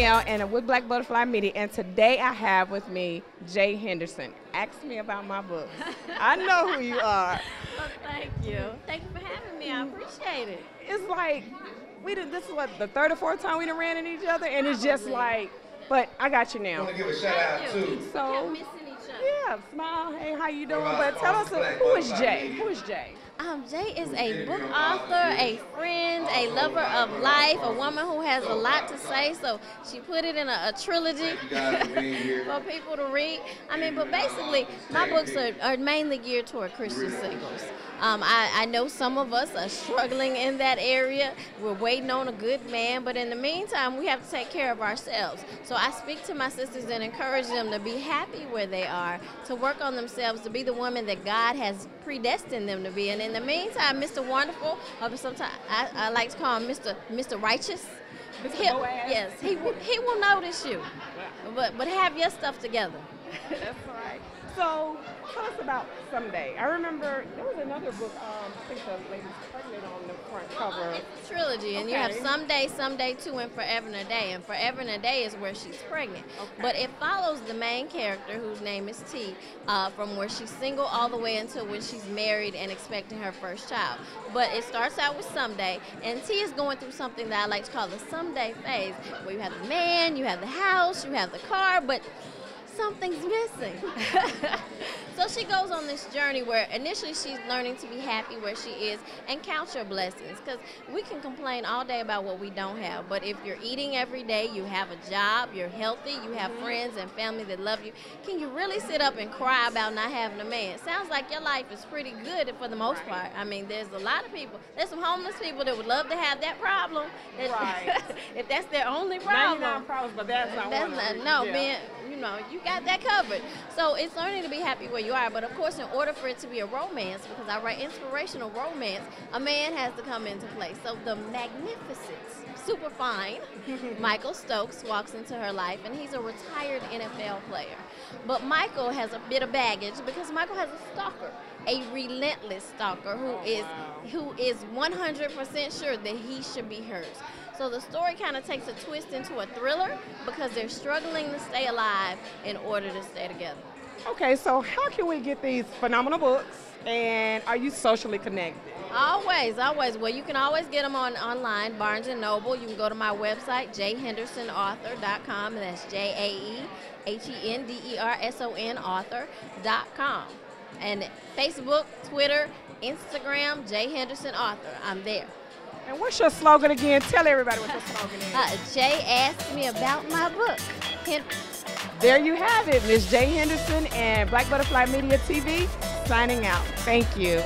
Danielle, and with Black Butterfly Media, and today I have with me Jae Henderson. Ask me about my books. I know who you are. Well, thank you. Thank you for having me. I appreciate it. It's like, this is what, the third or fourth time we done ran into each other, and it's just like, but I got you now. I want to give a shout out too. So, Missing each other. yeah, smile, hey, how you doing? But tell us, who is Jae? Who is Jae? Jae is a book author, a friend, a lover of life, a woman who has a lot to say, so she put it in a trilogy for people to read. I mean, but basically, my books are mainly geared toward Christian singles. I know some of us are struggling in that area. We're waiting on a good man, but in the meantime, we have to take care of ourselves. So I speak to my sisters and encourage them to be happy where they are, to work on themselves, to be the woman that God has predestined them to be. And in the meantime, Mr. Wonderful, or sometimes I like to call him Mr. Righteous. Yes, he will notice you, but have your stuff together. That's right. So tell us about Someday. I remember there was another book, I think the lady's pregnant on the front cover. It's a trilogy, and you have Someday, Someday 2, and Forever and a Day. And Forever and a Day is where she's pregnant. Okay. But it follows the main character, whose name is T, from where she's single all the way until when she's married and expecting her first child. But it starts out with Someday, and T is going through something that I like to call the Someday phase, where you have the man, you have the house, you have the car, but something's missing. So she goes on this journey where initially she's learning to be happy where she is and count your blessings, because we can complain all day about what we don't have, but if you're eating every day, you have a job, you're healthy, you have friends and family that love you, can you really sit up and cry about not having a man? It sounds like your life is pretty good for the most part. I mean, there's a lot of people, there's some homeless people that would love to have that problem. Right. If that's their only problem. 99 problems, but that's not one of them. No, yeah. being, you got that covered. So it's learning to be happy where you are. But of course, in order for it to be a romance, because I write inspirational romance, a man has to come into play. So the magnificent, super fine Michael Stokes walks into her life, and he's a retired NFL player. But Michael has a bit of baggage because Michael has a stalker, a relentless stalker who is 100% sure that he should be hers. So the story kind of takes a twist into a thriller because they're struggling to stay alive in order to stay together. Okay, so how can we get these phenomenal books, and are you socially connected? Always, always. Well, you can always get them online, Barnes & Noble. You can go to my website, jaehendersonauthor.com, and that's JaeHenderson author.com. And Facebook, Twitter, Instagram, Jae Henderson Author. I'm there. And what's your slogan again? Tell everybody what your slogan is. Jae asked me about my book. There you have it, Ms. Jae Henderson and Black Butterfly Media TV signing out. Thank you.